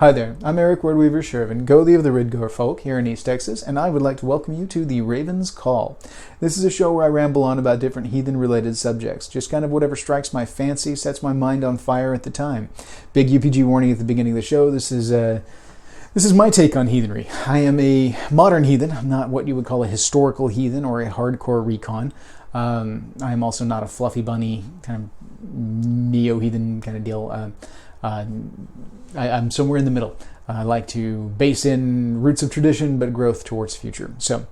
Hi there, I'm Eric Wordweaver Sjerven, Goalie of the Ridgor folk here in East Texas, and I would like to welcome you to The Raven's Call. This is a show where I ramble on about different heathen-related subjects, just kind of whatever strikes my fancy, sets my mind on fire at the time. Big UPG warning at the beginning of the show, this is my take on heathenry. I am a modern heathen. I'm not what you would call a historical heathen or a hardcore recon. I am also not a fluffy bunny, kind of neo-heathen kind of deal. I'm somewhere in the middle. I like to base in roots of tradition, but growth towards future. So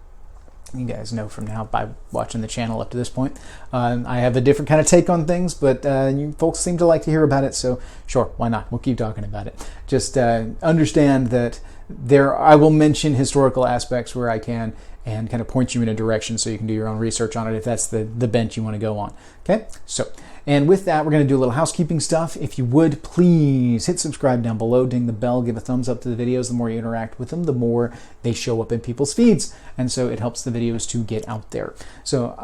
you guys know from now by watching the channel up to this point, I have a different kind of take on things, but you folks seem to like to hear about it. So sure, why not? We'll keep talking about it. Just understand that I will mention historical aspects where I can and kind of point you in a direction so you can do your own research on it if that's the bent you want to go on. Okay, so. And with that, we're going to do a little housekeeping stuff. If you would, please hit subscribe down below, ding the bell, give a thumbs up to the videos. The more you interact with them, the more they show up in people's feeds. And so it helps the videos to get out there. So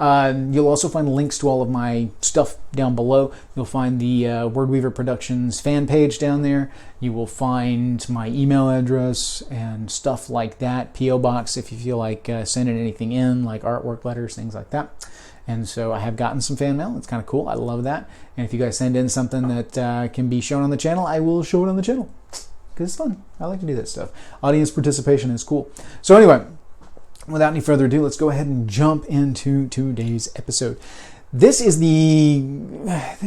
you'll also find links to all of my stuff down below. You'll find the Wordweaver Productions fan page down there. You will find my email address and stuff like that. P.O. Box if you feel like sending anything in, like artwork, letters, things like that. And so I have gotten some fan mail. It's kind of cool. I love that. And if you guys send in something that can be shown on the channel, I will show it on the channel. Because it's fun. I like to do that stuff. Audience participation is cool. So anyway, without any further ado, let's go ahead and jump into today's episode. This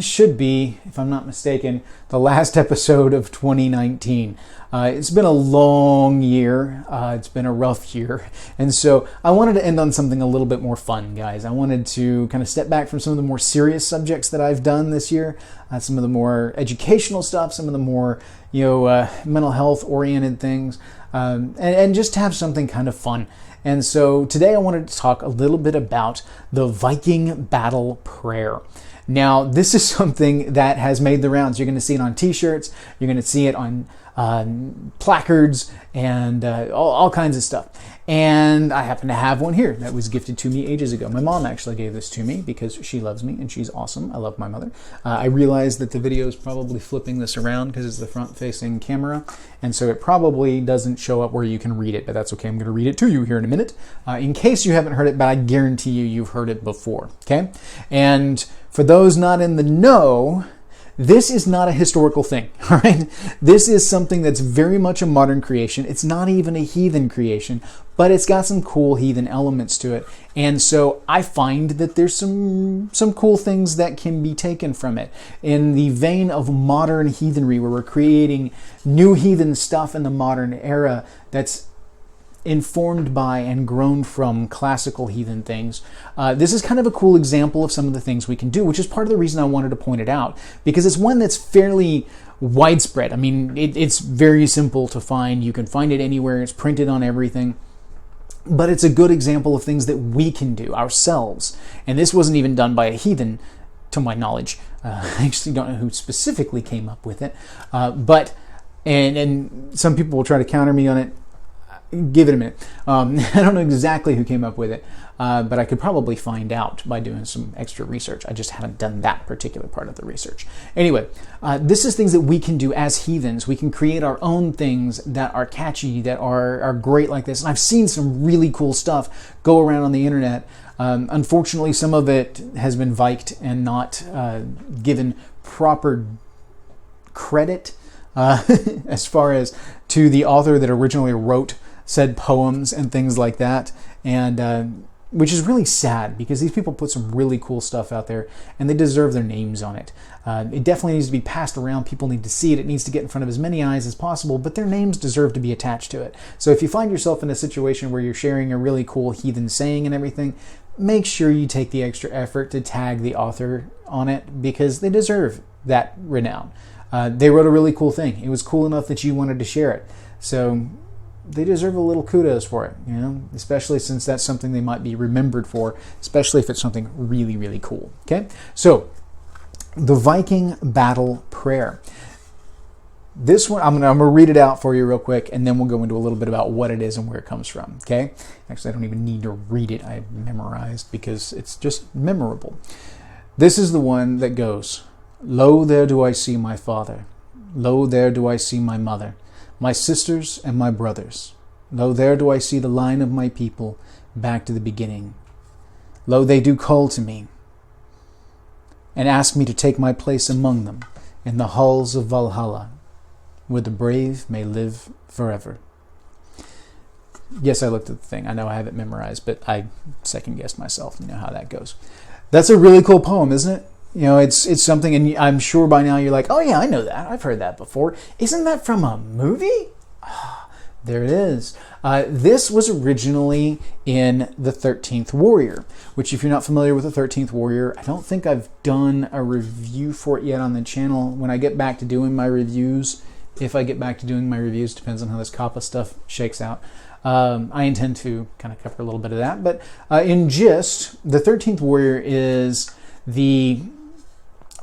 should be, if I'm not mistaken, the last episode of 2019. It's been a long year. It's been a rough year. And so I wanted to end on something a little bit more fun, guys. I wanted to kind of step back from some of the more serious subjects that I've done this year, some of the more educational stuff, some of the more mental health oriented things, and just have something kind of fun. And so today I wanted to talk a little bit about the Viking battle prayer. Now, this is something that has made the rounds. You're going to see it on t-shirts. You're going to see it on placards and all kinds of stuff. And I happen to have one here that was gifted to me ages ago. My mom actually gave this to me because she loves me and she's awesome. I love my mother. I realize that the video is probably flipping this around because it's the front-facing camera, and so it probably doesn't show up where you can read it, but that's okay. I'm going to read it to you here in a minute in case you haven't heard it, but I guarantee you've heard it before, okay? And for those not in the know, this is not a historical thing, all right? This is something that's very much a modern creation. It's not even a heathen creation, but it's got some cool heathen elements to it. And so I find that there's some cool things that can be taken from it. In the vein of modern heathenry, where we're creating new heathen stuff in the modern era that's informed by and grown from classical heathen things. This is kind of a cool example of some of the things we can do, which is part of the reason I wanted to point it out, because it's one that's fairly widespread. I mean, it's very simple to find. You can find it anywhere. It's printed on everything. But it's a good example of things that we can do ourselves. And this wasn't even done by a heathen, to my knowledge. I actually don't know who specifically came up with it. But some people will try to counter me on it. Give it a minute. I don't know exactly who came up with it, but I could probably find out by doing some extra research. I just haven't done that particular part of the research. Anyway, this is things that we can do as heathens. We can create our own things that are catchy, that are great like this. And I've seen some really cool stuff go around on the internet. Unfortunately, some of it has been viked and not given proper credit as far as to the author that originally wrote said poems and things like that, and which is really sad because these people put some really cool stuff out there and they deserve their names on it. It definitely needs to be passed around. People need to see it. It needs to get in front of as many eyes as possible, but their names deserve to be attached to it. So if you find yourself in a situation where you're sharing a really cool heathen saying and everything, make sure you take the extra effort to tag the author on it because they deserve that renown. They wrote a really cool thing. It was cool enough that you wanted to share it. So they deserve a little kudos for it, especially since that's something they might be remembered for, especially if it's something really, really cool. Okay, so the Viking battle prayer. This one, I'm gonna read it out for you real quick, and then we'll go into a little bit about what it is and where it comes from. Okay, actually, I don't even need to read it. I memorized because it's just memorable. This is the one that goes, "Lo, there do I see my father. Lo, there do I see my mother. my sisters and my brothers. Lo, there do I see the line of my people back to the beginning. Lo, they do call to me and ask me to take my place among them in the halls of Valhalla, where the brave may live forever. Yes, I looked at the thing. I know I have it memorized, but I second-guessed myself. You know how that goes. That's a really cool poem, isn't it? You know, it's something, and I'm sure by now you're like, oh yeah, I know that. I've heard that before. Isn't that from a movie? There it is. This was originally in The 13th Warrior, which if you're not familiar with The 13th Warrior, I don't think I've done a review for it yet on the channel. When I get back to doing my reviews, if I get back to doing my reviews, depends on how this Kappa stuff shakes out. I intend to kind of cover a little bit of that. But in gist, The 13th Warrior is the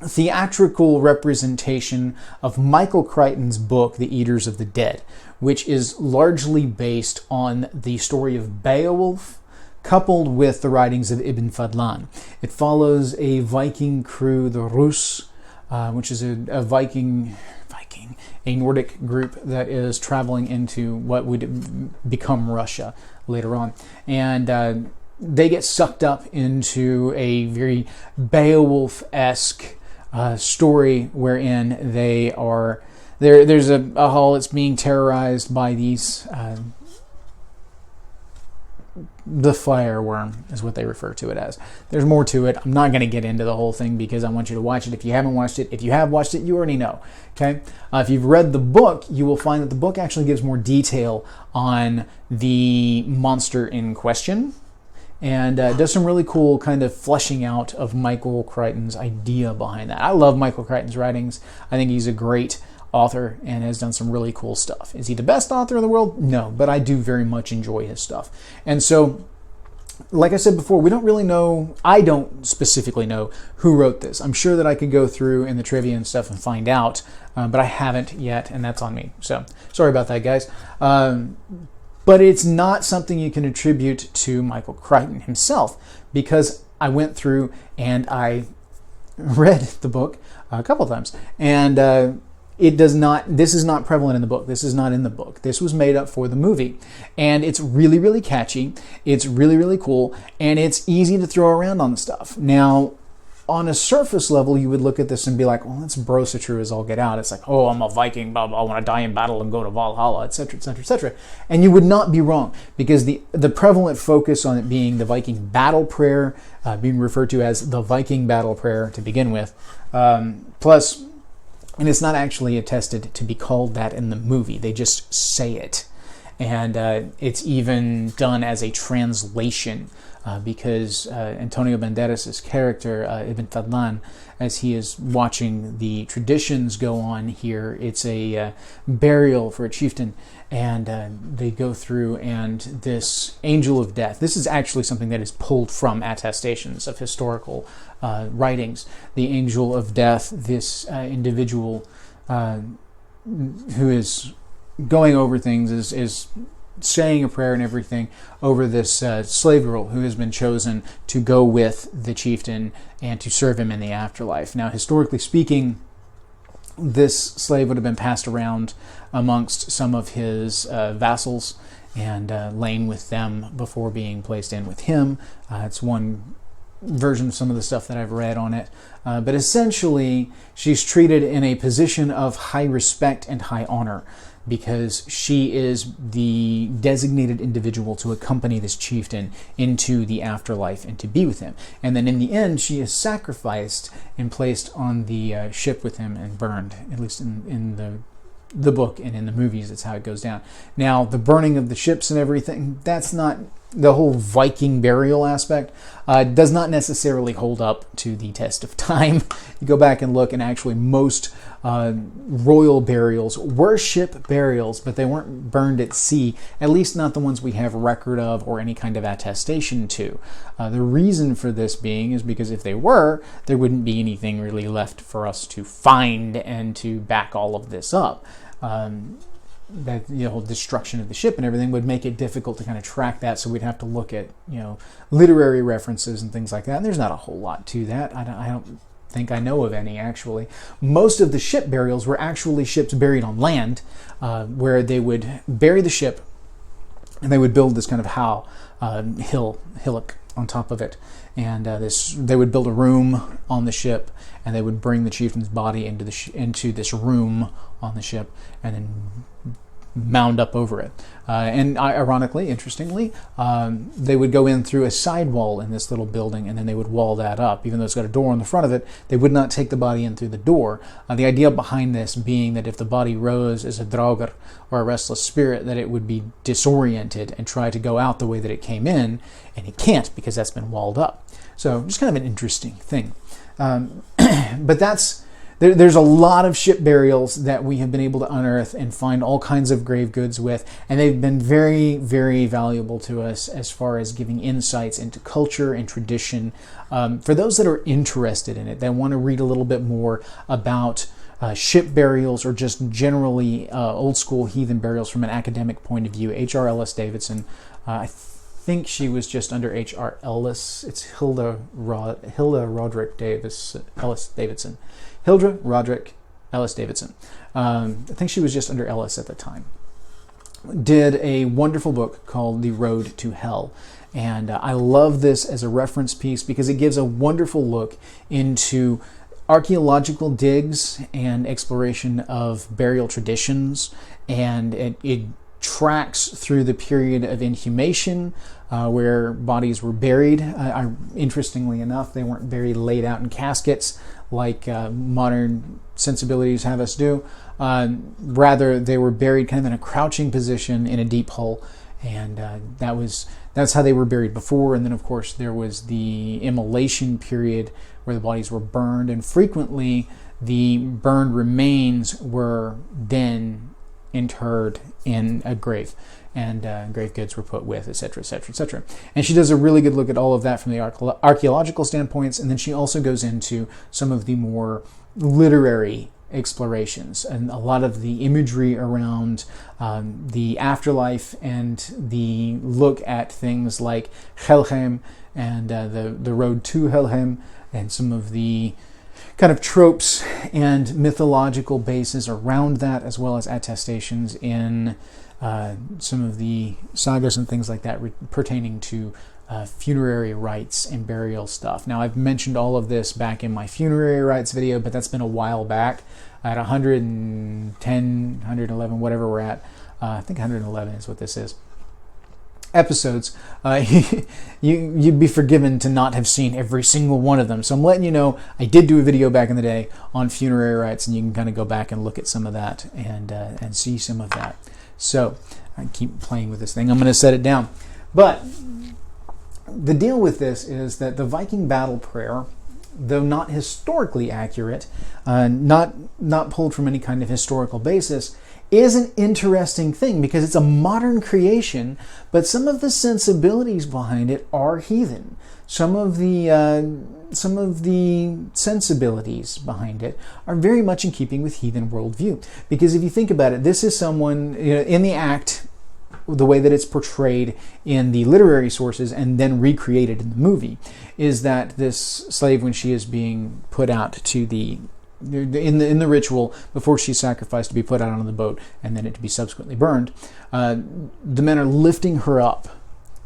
theatrical representation of Michael Crichton's book, The Eaters of the Dead, which is largely based on the story of Beowulf, coupled with the writings of Ibn Fadlan. It follows a Viking crew, the Rus, which is a Viking, a Nordic group that is traveling into what would become Russia later on. And they get sucked up into a very Beowulf-esque story wherein they are there's a hall that's being terrorized by these the fireworm is what they refer to it as. There's more to it. I'm not going to get into the whole thing because I want you to watch it if you haven't watched it. If you have watched it, you already know. Okay, if you've read the book, you will find that the book actually gives more detail on the monster in question, and does some really cool kind of fleshing out of Michael Crichton's idea behind that. I love Michael Crichton's writings. I think he's a great author and has done some really cool stuff. Is he the best author in the world? No, but I do very much enjoy his stuff. And so, like I said before, we don't really know, I don't specifically know who wrote this. I'm sure that I could go through in the trivia and stuff and find out, but I haven't yet, and that's on me. So, sorry about that, guys. But it's not something you can attribute to Michael Crichton himself, because I went through and I read the book a couple times, and it does not, this is not prevalent in the book. This is not in the book. This was made up for the movie. And it's really, really catchy. It's really, really cool. And it's easy to throw around on stuff. Now, on a surface level, you would look at this and be like, well, that's brosa-true as all get out. It's like, oh, I'm a Viking, blah, blah, I want to die in battle and go to Valhalla, etc., etc., etc. And you would not be wrong, because the prevalent focus on it being the Viking battle prayer, being referred to as the Viking battle prayer to begin with, plus... And it's not actually attested to be called that in the movie. They just say it. And it's even done as a translation because Antonio Banderas' character, Ibn Fadlan, as he is watching the traditions go on here, it's a burial for a chieftain. And they go through, and this angel of death, this is actually something that is pulled from attestations of historical writings. The angel of death, this individual who is going over things, is saying a prayer and everything over this slave girl who has been chosen to go with the chieftain and to serve him in the afterlife. Now, historically speaking, this slave would have been passed around amongst some of his vassals and lain with them before being placed in with him. It's one version of some of the stuff that I've read on it. But essentially, she's treated in a position of high respect and high honor, because she is the designated individual to accompany this chieftain into the afterlife and to be with him. And then in the end, she is sacrificed and placed on the ship with him and burned, at least in the book and in the movies. That's how it goes down. Now, the burning of the ships and everything, that's not... The whole Viking burial aspect does not necessarily hold up to the test of time. You go back and look, and actually most royal burials were ship burials, but they weren't burned at sea, at least not the ones we have record of or any kind of attestation to. The reason for this being is because if they were, there wouldn't be anything really left for us to find and to back all of this up. That the whole destruction of the ship and everything would make it difficult to kind of track that, so we'd have to look at literary references and things like that. And there's not a whole lot to that. I don't think I know of any, actually. Most of the ship burials were actually ships buried on land, where they would bury the ship and they would build this kind of hillock on top of it. And they would build a room on the ship, and they would bring the chieftain's body into this room on the ship, and then mound up over it. And ironically, interestingly, they would go in through a sidewall in this little building, and then they would wall that up. Even though it's got a door on the front of it, they would not take the body in through the door. The idea behind this being that if the body rose as a draugr, or a restless spirit, that it would be disoriented and try to go out the way that it came in, and it can't because that's been walled up. So just kind of an interesting thing. But there's a lot of ship burials that we have been able to unearth and find all kinds of grave goods with, and they've been very, very valuable to us as far as giving insights into culture and tradition. For those that are interested in it, that want to read a little bit more about ship burials, or just generally old school heathen burials from an academic point of view, H.R. Ellis Davidson, I think she was just under H.R. Ellis. It's Hilda Roderick Ellis Davidson. Hilda Roderick Ellis Davidson. I think she was just under Ellis at the time. Did a wonderful book called The Road to Hell. And I love this as a reference piece because it gives a wonderful look into archaeological digs and exploration of burial traditions. And it tracks through the period of inhumation, where bodies were buried. Interestingly enough, they weren't buried laid out in caskets like modern sensibilities have us do. Rather, they were buried kind of in a crouching position in a deep hole, and that's how they were buried before. And then, of course, there was the immolation period where the bodies were burned, and frequently the burned remains were then interred in a grave, and grave goods were put with, etc., etc., etc. And she does a really good look at all of that from the archaeological standpoints, and then she also goes into some of the more literary explorations and a lot of the imagery around the afterlife, and the look at things like Helheim and the road to Helheim, and some of the kind of tropes and mythological bases around that, as well as attestations in some of the sagas and things like that pertaining to funerary rites and burial stuff. Now, I've mentioned all of this back in my funerary rites video, but that's been a while back. At 110, 111, whatever we're at, I think 111 is what this is, episodes, you'd be forgiven to not have seen every single one of them. So I'm letting you know, I did do a video back in the day on funerary rites, and you can kind of go back and look at some of that and see some of that. So I keep playing with this thing. I'm going to set it down. But the deal with this is that the Viking battle prayer, though not historically accurate, not pulled from any kind of historical basis, is an interesting thing because it's a modern creation, but some of the sensibilities behind it are heathen. Some of the sensibilities behind it are very much in keeping with heathen worldview. Because if you think about it, this is someone, in the act, the way that it's portrayed in the literary sources and then recreated in the movie, is that this slave, when she is being put out to in the ritual before she's sacrificed to be put out on the boat and then it to be subsequently burned, the men are lifting her up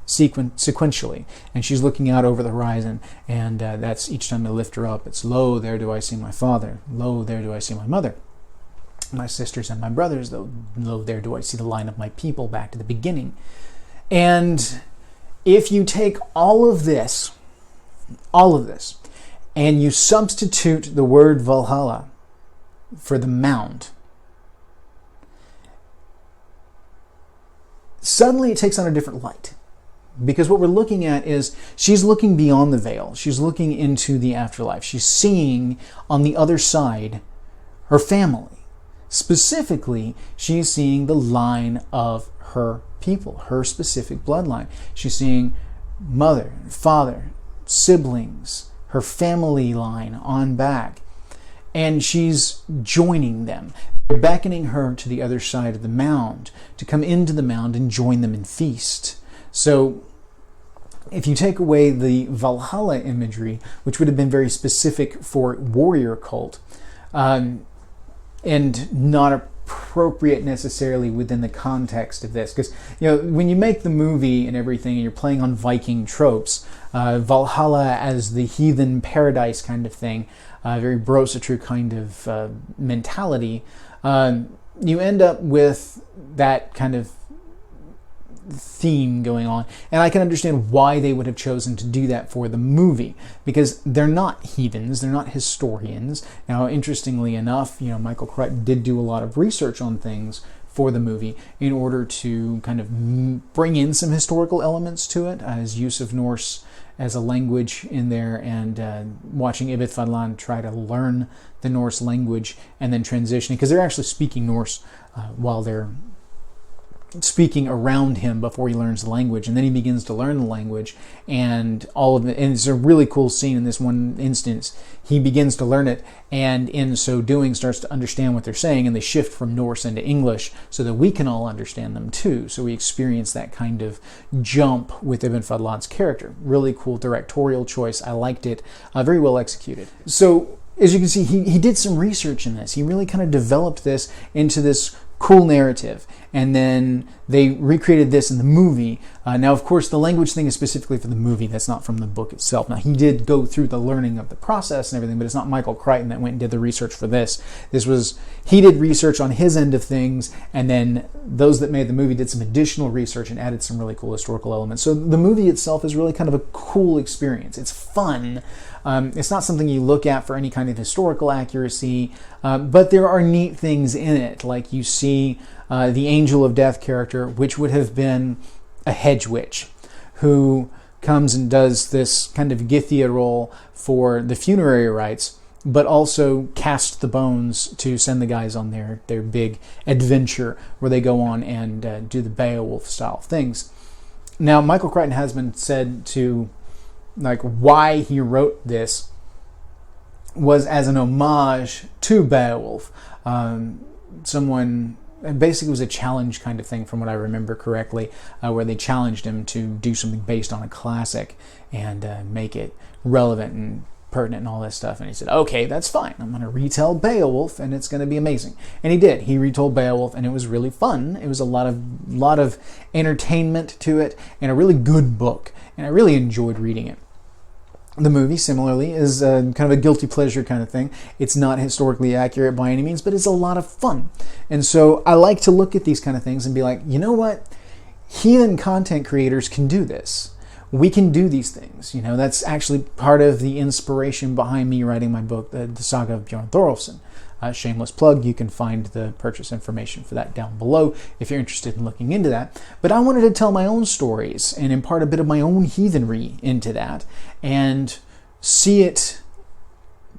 sequentially, and she's looking out over the horizon, and that's each time they lift her up, it's, lo, there do I see my father, lo, there do I see my mother, my sisters and my brothers, though, lo, there do I see the line of my people, back to the beginning. And if you take all of this, and you substitute the word Valhalla for the mound, suddenly it takes on a different light. Because what we're looking at is, she's looking beyond the veil. She's looking into the afterlife. She's seeing on the other side her family. Specifically, she's seeing the line of her people, her specific bloodline. She's seeing mother, father, siblings, her family line on back. And she's joining them, beckoning her to the other side of the mound, to come into the mound and join them in feast. So If you take away the Valhalla imagery, which would have been very specific for warrior cult, and not appropriate necessarily within the context of this, because when you make the movie and everything, and you're playing on Viking tropes, Valhalla as the heathen paradise kind of thing, very Brosatru kind of mentality, you end up with that kind of theme going on. And I can understand why they would have chosen to do that for the movie, because they're not heathens, they're not historians. Now, interestingly enough, Michael Crichton did do a lot of research on things for the movie in order to kind of bring in some historical elements to it, his use of Norse as a language in there, and watching Ibith Fadlan try to learn the Norse language and then transitioning, because they're actually speaking Norse while they're speaking around him before he learns the language, and then he begins to learn the language, and all of it. And it's a really cool scene in this one instance. He begins to learn it, and in so doing starts to understand what they're saying, and they shift from Norse into English so that we can all understand them too. So we experience that kind of jump with Ibn Fadlan's character. Really cool directorial choice. I liked it. Very well executed. So as you can see, he did some research in this. He really kind of developed this into this cool narrative, and then they recreated this in the movie. Now, of course, the language thing is specifically for the movie. That's not from the book itself. Now, he did go through the learning of the process and everything, but it's not Michael Crichton that went and did the research for this. He did research on his end of things, and then those that made the movie did some additional research and added some really cool historical elements. So the movie itself is really kind of a cool experience. It's fun. It's not something you look at for any kind of historical accuracy, but there are neat things in it. Like you see the Angel of Death character, which would have been a hedge witch, who comes and does this kind of Githia role for the funerary rites, but also cast the bones to send the guys on their big adventure where they go on and do the Beowulf style things. Now, Michael Crichton has been said to, why he wrote this was as an homage to Beowulf. Basically it was a challenge kind of thing, from what I remember correctly, where they challenged him to do something based on a classic and make it relevant and pertinent and all this stuff. And he said, okay, that's fine. I'm going to retell Beowulf, and it's going to be amazing. And he did. He retold Beowulf, and it was really fun. It was a lot of entertainment to it, and a really good book. And I really enjoyed reading it. The movie, similarly, is kind of a guilty pleasure kind of thing. It's not historically accurate by any means, but it's a lot of fun. And so I like to look at these kind of things and be like, you know what? Heathen content creators can do this. We can do these things. That's actually part of the inspiration behind me writing my book, the Saga of Bjorn Thorolfson. Shameless plug, you can find the purchase information for that down below if you're interested in looking into that. But I wanted to tell my own stories and impart a bit of my own heathenry into that and see it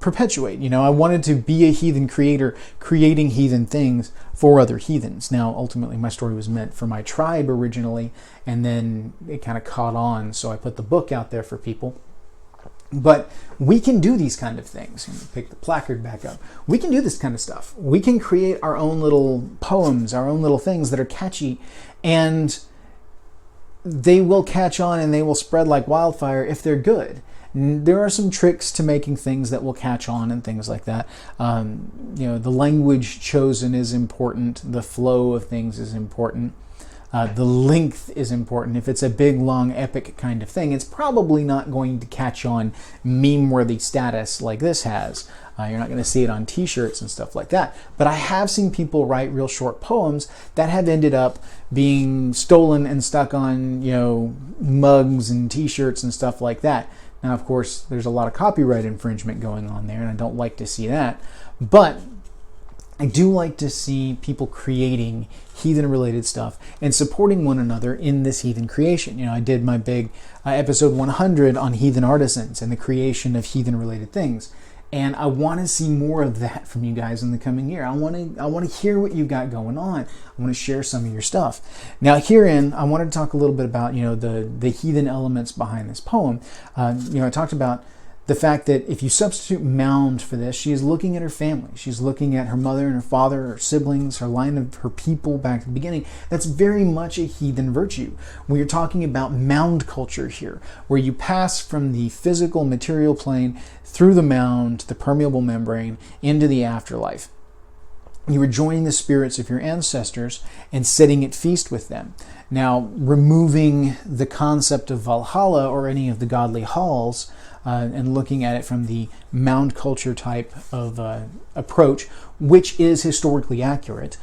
perpetuate. I wanted to be a heathen creator, creating heathen things for other heathens. Now, ultimately, my story was meant for my tribe originally, and then it kind of caught on, so I put the book out there for people. But we can do these kind of things. Pick the placard back up. We can do this kind of stuff. We can create our own little poems, our own little things that are catchy, and they will catch on and they will spread like wildfire if they're good. There are some tricks to making things that will catch on and things like that. The language chosen is important. The flow of things is important. The length is important. If it's a big, long, epic kind of thing, it's probably not going to catch on meme-worthy status like this has. You're not going to see it on t-shirts and stuff like that. But I have seen people write real short poems that have ended up being stolen and stuck on, mugs and t-shirts and stuff like that. Now, of course, there's a lot of copyright infringement going on there, and I don't like to see that. But I do like to see people creating heathen-related stuff and supporting one another in this heathen creation. I did my big episode 100 on heathen artisans and the creation of heathen-related things. And I want to see more of that from you guys in the coming year. I want to hear what you've got going on. I want to share some of your stuff. Now, herein, I wanted to talk a little bit about the heathen elements behind this poem. I talked about the fact that if you substitute mound for this, she is looking at her family. She's looking at her mother and her father, her siblings, her line of her people back at the beginning. That's very much a heathen virtue. We are talking about mound culture here, where you pass from the physical material plane through the mound, the permeable membrane, into the afterlife. You are joining the spirits of your ancestors and sitting at feast with them. Now, removing the concept of Valhalla or any of the godly halls, and looking at it from the mound culture type of approach, which is historically accurate,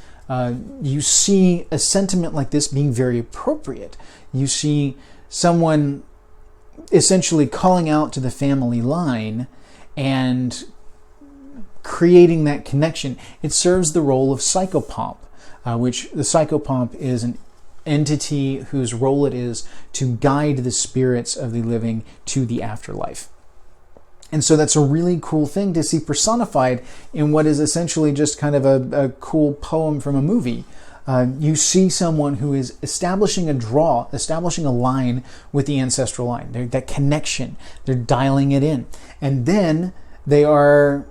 you see a sentiment like this being very appropriate. You see someone essentially calling out to the family line and creating that connection. It serves the role of Psychopomp, which the Psychopomp is an entity whose role it is to guide the spirits of the living to the afterlife. And so that's a really cool thing to see personified in what is essentially just kind of a cool poem from a movie. You see someone who is establishing a line with the ancestral line. That connection, they're dialing it in. And then they are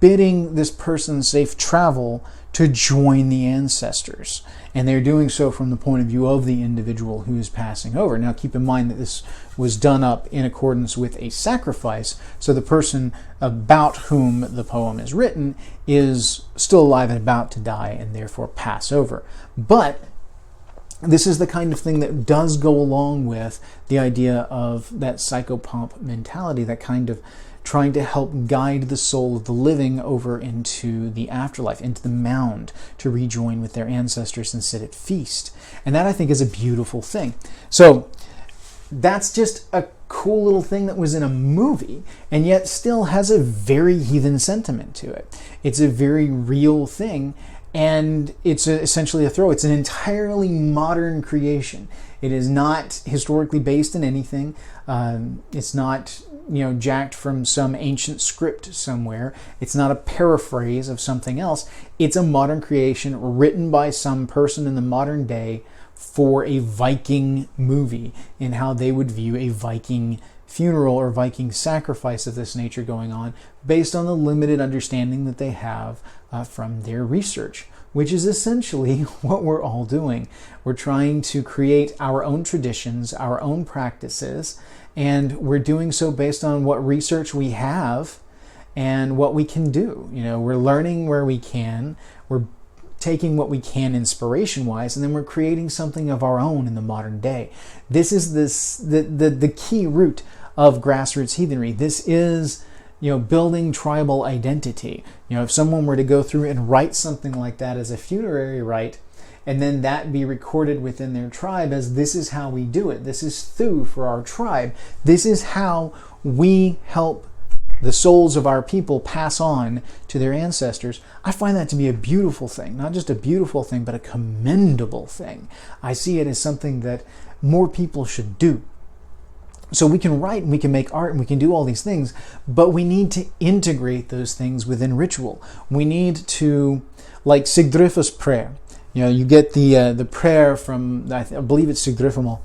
bidding this person safe travel to join the ancestors. And they're doing so from the point of view of the individual who is passing over. Now keep in mind that this was done up in accordance with a sacrifice, so the person about whom the poem is written is still alive and about to die and therefore pass over. But this is the kind of thing that does go along with the idea of that psychopomp mentality, that kind of trying to help guide the soul of the living over into the afterlife, into the mound, to rejoin with their ancestors and sit at feast. And that, I think, is a beautiful thing. So that's just a cool little thing that was in a movie, and yet still has a very heathen sentiment to it. It's a very real thing, and it's essentially a throw. It's an entirely modern creation. It is not historically based in anything. It's not jacked from some ancient script somewhere. It's not a paraphrase of something else. It's a modern creation written by some person in the modern day for a Viking movie, in how they would view a Viking funeral or Viking sacrifice of this nature going on, based on the limited understanding that they have from their research, which is essentially what we're all doing. We're trying to create our own traditions, our own practices, and we're doing so based on what research we have and what we can do. We're learning where we can, we're taking what we can inspiration-wise, and then we're creating something of our own in the modern day. This is the key root of grassroots heathenry. This is building tribal identity. If someone were to go through and write something like that as a funerary rite, and then that be recorded within their tribe as this is how we do it. This is Thu for our tribe. This is how we help the souls of our people pass on to their ancestors. I find that to be a beautiful thing. Not just a beautiful thing, but a commendable thing. I see it as something that more people should do. So we can write and we can make art and we can do all these things, but we need to integrate those things within ritual. We need to, like Sigdrifa's prayer. You get the prayer from, I believe it's Sigdrifamal,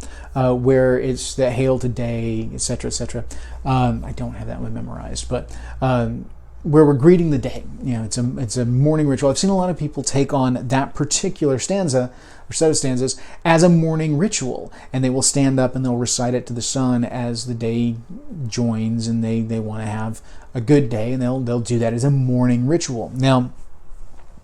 where it's the Hail Today, etc., etc. I don't have that one memorized, but where we're greeting the day. It's a morning ritual. I've seen a lot of people take on that particular stanza or set of stanzas as a morning ritual, and they will stand up and they'll recite it to the sun as the day joins, and they want to have a good day, and they'll do that as a morning ritual. Now,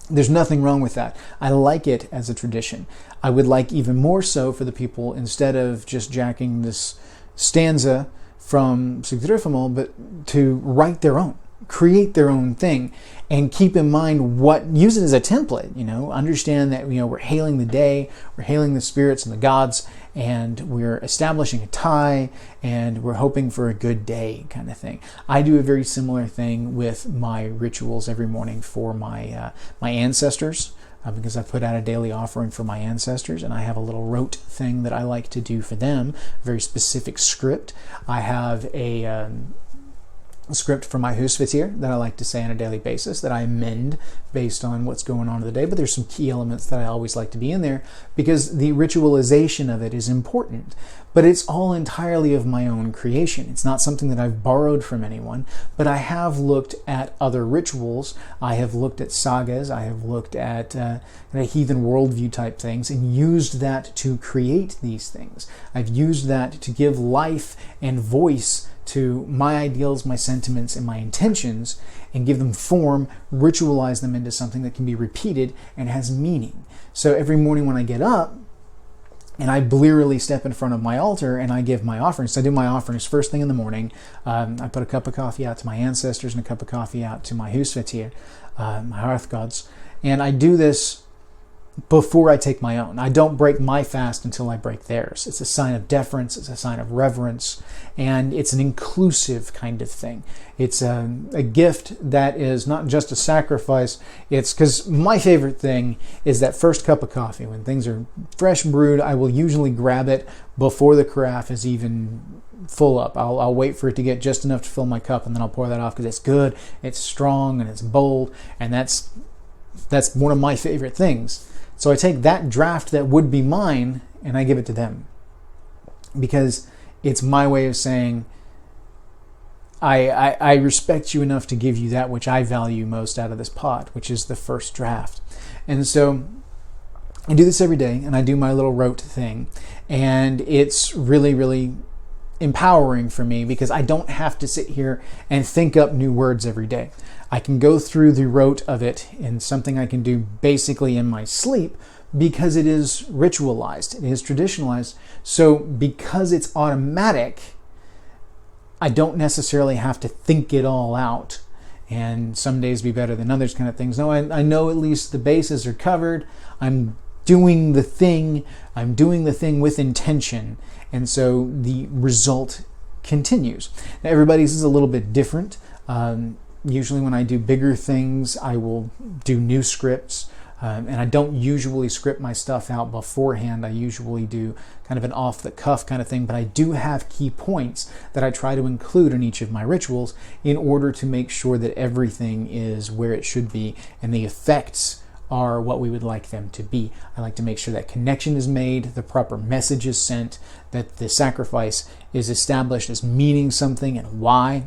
there's nothing wrong with that. I like it as a tradition. I would like even more so for the people, instead of just jacking this stanza from Sigdrifamal, but to write their own, create their own thing, and keep in mind use it as a template. Understand that we're hailing the day, we're hailing the spirits and the gods, and we're establishing a tie, and we're hoping for a good day, kind of thing. I do a very similar thing with my rituals every morning for my ancestors, because I put out a daily offering for my ancestors, and I have a little rote thing that I like to do for them, a very specific script. I have a script for my Husvitir that I like to say on a daily basis, that I amend based on what's going on in the day, but there's some key elements that I always like to be in there because the ritualization of it is important. But it's all entirely of my own creation. It's not something that I've borrowed from anyone, but I have looked at other rituals. I have looked at sagas. I have looked at heathen worldview type things and used that to create these things. I've used that to give life and voice to my ideals, my sentiments, and my intentions, and give them form, ritualize them into something that can be repeated and has meaning. So every morning when I get up, and I blearily step in front of my altar and I give my offerings. So I do my offerings first thing in the morning. I put a cup of coffee out to my ancestors and a cup of coffee out to my Husvitir, my hearth gods. And I do this before I take my own. I don't break my fast until I break theirs. It's a sign of deference, it's a sign of reverence, and it's an inclusive kind of thing. It's a gift that is not just a sacrifice. It's because my favorite thing is that first cup of coffee. When things are fresh brewed, I will usually grab it before the carafe is even full up. I'll wait for it to get just enough to fill my cup, and then I'll pour that off because it's good, it's strong, and it's bold, and that's one of my favorite things. So I take that draft that would be mine and I give it to them because it's my way of saying, I respect you enough to give you that which I value most out of this pot, which is the first draft. And so I do this every day and I do my little rote thing. And it's really, really empowering for me because I don't have to sit here and think up new words every day. I can go through the rote of it in something I can do basically in my sleep because it is ritualized, it is traditionalized. So because it's automatic, I don't necessarily have to think it all out and some days be better than others kind of things. No, I know at least the bases are covered. I'm doing the thing with intention, and so the result continues. Now, everybody's is a little bit different. Usually when I do bigger things, I will do new scripts, and I don't usually script my stuff out beforehand. I usually do kind of an off-the-cuff kind of thing, but I do have key points that I try to include in each of my rituals in order to make sure that everything is where it should be and the effects are what we would like them to be. I like to make sure that connection is made, the proper message is sent, that the sacrifice is established as meaning something and why.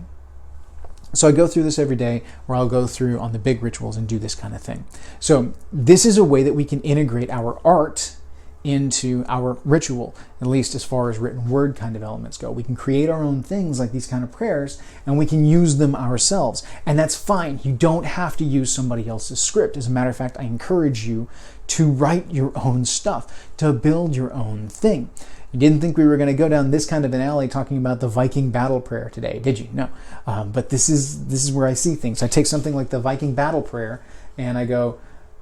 So I go through this every day, where I'll go through on the big rituals and do this kind of thing. So this is a way that we can integrate our art into our ritual, at least as far as written word kind of elements go. We can create our own things like these kind of prayers, and we can use them ourselves. And that's fine. You don't have to use somebody else's script. As a matter of fact, I encourage you to write your own stuff, to build your own thing. You didn't think we were going to go down this kind of an alley talking about the Viking battle prayer today, did you? No. But this is where I see things. I take something like the Viking battle prayer and I go,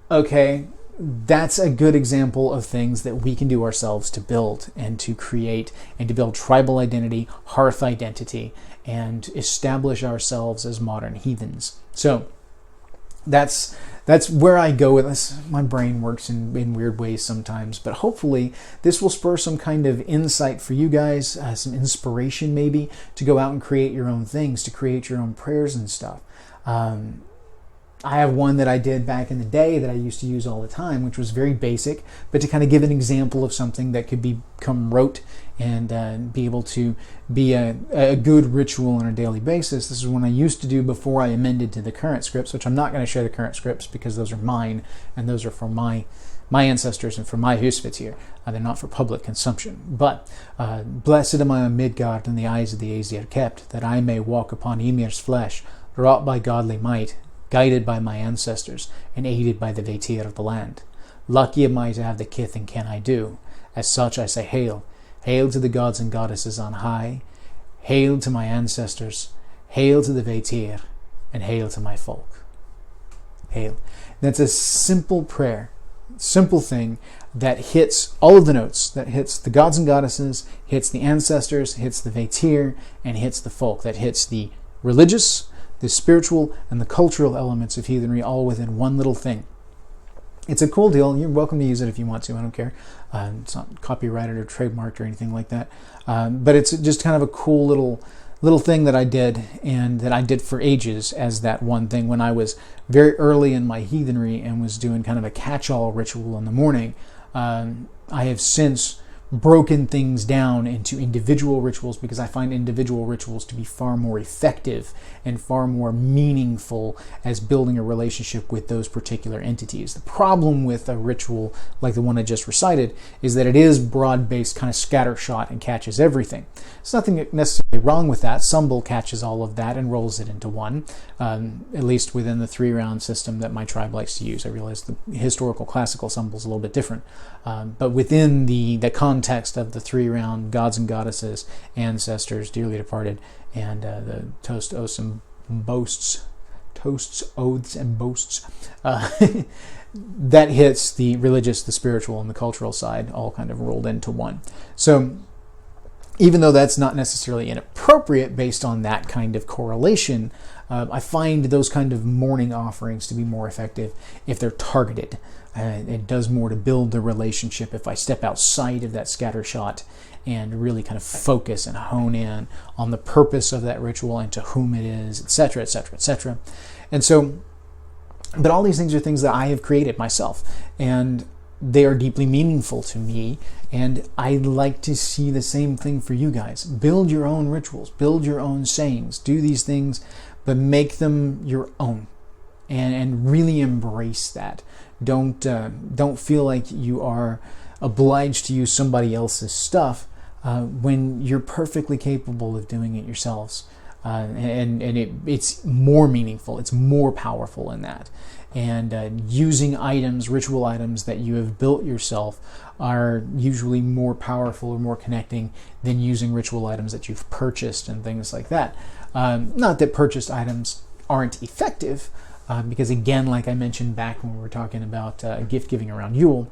okay, that's a good example of things that we can do ourselves to build and to create and to build tribal identity, hearth identity, and establish ourselves as modern heathens. So that's where I go with this. My brain works in weird ways sometimes, but hopefully this will spur some kind of insight for you guys, some inspiration maybe to go out and create your own things, to create your own prayers and stuff. I have one that I did back in the day that I used to use all the time, which was very basic, but to kind of give an example of something that could become rote and be able to be a good ritual on a daily basis. This is one I used to do before I amended to the current scripts, which I'm not going to share the current scripts because those are mine and those are for my ancestors and for my Husvitir. They're not for public consumption. But blessed am I on Midgard in the eyes of the Aesir kept, that I may walk upon Ymir's flesh, wrought by godly might, guided by my ancestors, and aided by the Vetir of the land. Lucky am I to have the kith and kin I do. As such I say hail. Hail to the gods and goddesses on high. Hail to my ancestors. Hail to the Vetir. And hail to my folk. Hail. That's a simple prayer, simple thing that hits all of the notes, that hits the gods and goddesses, hits the ancestors, hits the Vetir, and hits the folk, that hits the religious, the spiritual, and the cultural elements of heathenry all within one little thing. It's a cool deal. You're welcome to use it if you want to. I don't care. It's not copyrighted or trademarked or anything like that. But it's just kind of a cool little little thing that I did, and that I did for ages as that one thing when I was very early in my heathenry and was doing kind of a catch-all ritual in the morning. I have since broken things down into individual rituals because I find individual rituals to be far more effective and far more meaningful as building a relationship with those particular entities. The problem with a ritual like the one I just recited is that it is broad-based, kind of scattershot, and catches everything. There's nothing necessarily wrong with that. Symbol catches all of that and rolls it into one, at least within the 3-round system that my tribe likes to use. I realize the historical classical symbol is a little bit different, but within the context of the 3-round gods and goddesses, ancestors, dearly departed, and the toasts, oaths, and boasts, that hits the religious, the spiritual, and the cultural side all kind of rolled into one. So even though that's not necessarily inappropriate based on that kind of correlation, I find those kind of morning offerings to be more effective if they're targeted. It does more to build the relationship if I step outside of that scattershot and really kind of focus and hone in on the purpose of that ritual and to whom it is, etc., etc., etc. And so, but all these things are things that I have created myself, and they are deeply meaningful to me, and I'd like to see the same thing for you guys. Build your own rituals, build your own sayings, do these things, but make them your own, and really embrace that. Don't feel like you are obliged to use somebody else's stuff when you're perfectly capable of doing it yourselves. It's more meaningful, it's more powerful in that. And using items, ritual items that you have built yourself, are usually more powerful or more connecting than using ritual items that you've purchased and things like that. Not that purchased items aren't effective, because again, like I mentioned back when we were talking about gift giving around Yule,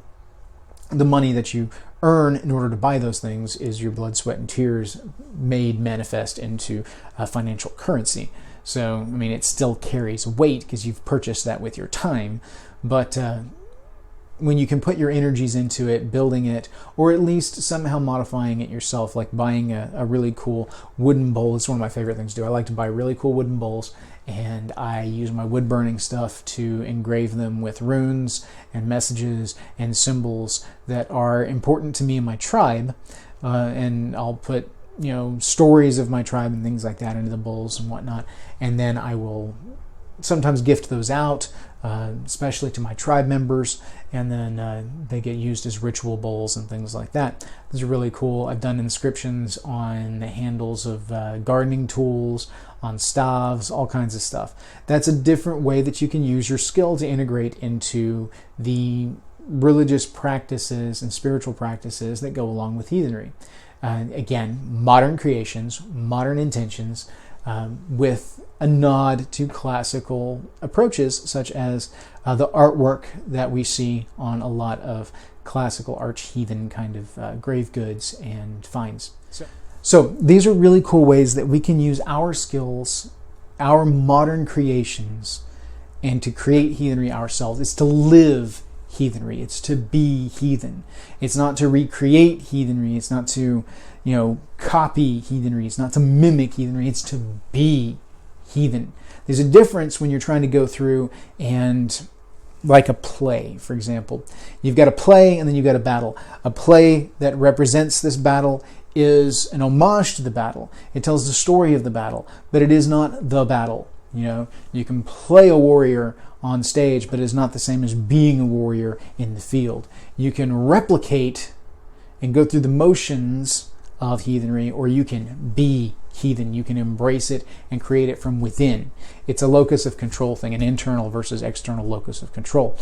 the money that you earn in order to buy those things is your blood, sweat, and tears made manifest into financial currency. So, I mean, it still carries weight because you've purchased that with your time, but when you can put your energies into it, building it, or at least somehow modifying it yourself, like buying a really cool wooden bowl. It's one of my favorite things to do. I like to buy really cool wooden bowls, and I use my wood burning stuff to engrave them with runes and messages and symbols that are important to me and my tribe, and I'll put stories of my tribe and things like that into the bowls and whatnot, and then I will sometimes gift those out, especially to my tribe members, and then they get used as ritual bowls and things like that. Those are really cool. I've done inscriptions on the handles of gardening tools, on staves, all kinds of stuff. That's a different way that you can use your skill to integrate into the religious practices and spiritual practices that go along with heathenry. Again, modern creations, modern intentions, with a nod to classical approaches, such as the artwork that we see on a lot of classical arch-heathen kind of grave goods and finds. So these are really cool ways that we can use our skills, our modern creations, and to create heathenry ourselves. It's to live heathenry. It's to be heathen. It's not to recreate heathenry. It's not to, copy heathenry. It's not to mimic heathenry. It's to be heathen. There's a difference when you're trying to go through and, like a play, for example. You've got a play and then you've got a battle. A play that represents this battle is an homage to the battle. It tells the story of the battle, but it is not the battle. You can play a warrior on stage, but it is not the same as being a warrior in the field. You can replicate and go through the motions of heathenry, or you can be heathen. You can embrace it and create it from within. It's a locus of control thing, an internal versus external locus of control.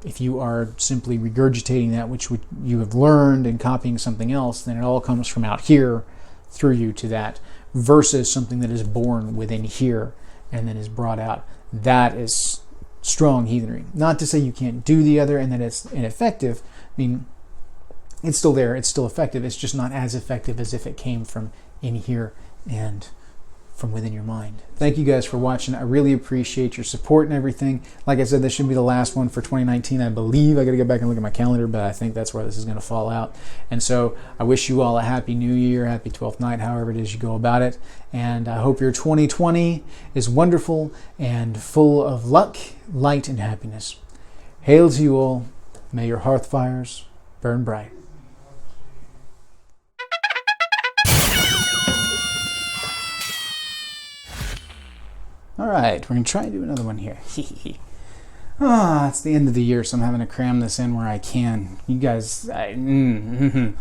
If you are simply regurgitating that which you have learned and copying something else, then it all comes from out here through you to that, versus something that is born within here and then is brought out. That is strong heathenry. Not to say you can't do the other and that it's ineffective. I mean, it's still there, it's still effective. It's just not as effective as if it came from in here and from within your mind. Thank you guys for watching. I really appreciate your support and everything. Like I said, this should be the last one for 2019, I believe. I got to go back and look at my calendar, but I think that's where this is going to fall out. And so I wish you all a happy new year, happy 12th night, however it is you go about it. And I hope your 2020 is wonderful and full of luck, light, and happiness. Hail to you all. May your hearth fires burn bright. All right, we're going to try and do another one here. It's the end of the year, so I'm having to cram this in where I can. You guys, this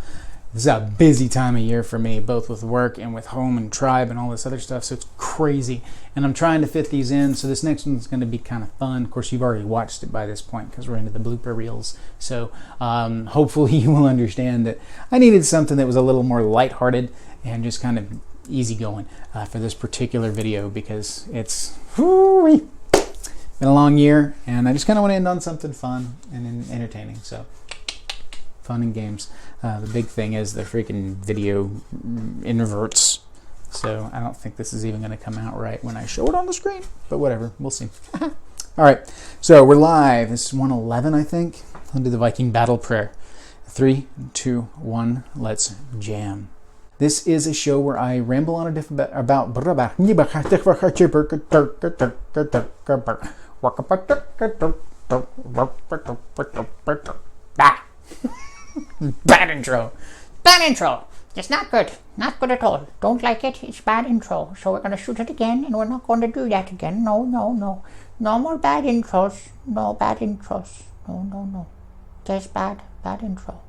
is a busy time of year for me, both with work and with home and tribe and all this other stuff, so it's crazy. And I'm trying to fit these in, so this next one's going to be kind of fun. Of course, you've already watched it by this point because we're into the blooper reels. So hopefully you will understand that I needed something that was a little more lighthearted and just kind of easygoing for this particular video, because it's been a long year and I just kind of want to end on something fun and entertaining. So fun and games. The big thing is the freaking video inverts, so I don't think this is even going to come out right when I show it on the screen, but whatever, we'll see. All right, so we're live. This is 111, I think. I'll do the Viking battle prayer. 3, 2, 1, let's jam. This is a show where I ramble on a different about bad intro. Bad intro. It's not good. Not good at all. Don't like it. It's bad intro. So we're gonna shoot it again, and we're not going to do that again. No, no, no. No more bad intros. No bad intros. No, no, no. Just bad intro.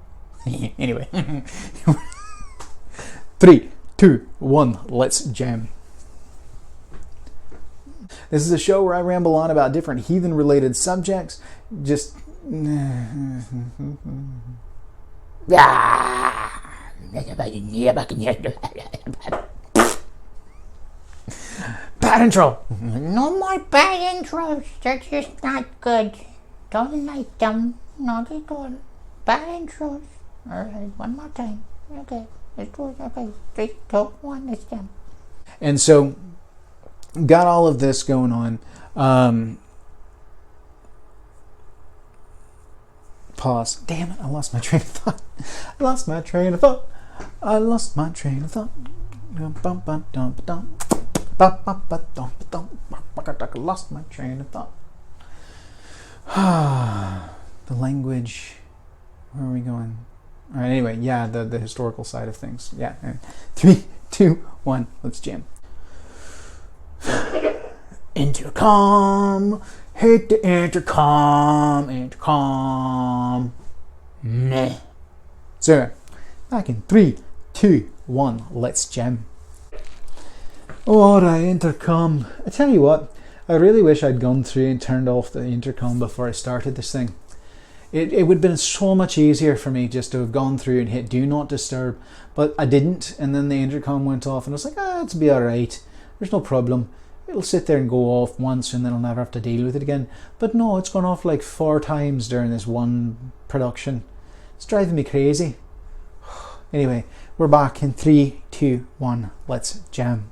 Anyway. 3, 2, 1, let's jam. This is a show where I ramble on about different heathen related subjects. Just Bad intro. No more bad intros. They're just not good. Don't like them. Not at all. Bad intros. Alright, one more time. Okay. Let's do it. Okay. 3, 2, 1, let's jam. And so got all of this going on. Pause. Damn it, I lost my train of thought. I lost my train of thought. I lost my train of thought. Lost my train of thought. The language. Where are we going? All right, anyway, yeah, the historical side of things. Yeah. 3, 2, 1, let's jam. Intercom. Hit the intercom. Intercom. Meh. So, back in 3, 2, 1, let's jam. Alright, intercom. I tell you what, I really wish I'd gone through and turned off the intercom before I started this thing. It would have been so much easier for me just to have gone through and hit do not disturb, but I didn't, and then the intercom went off and I was like, it'll be alright, there's no problem, it'll sit there and go off once and then I'll never have to deal with it again. But no, it's gone off like 4 times during this one production. It's driving me crazy. Anyway, we're back in 3, 2, 1, let's jam.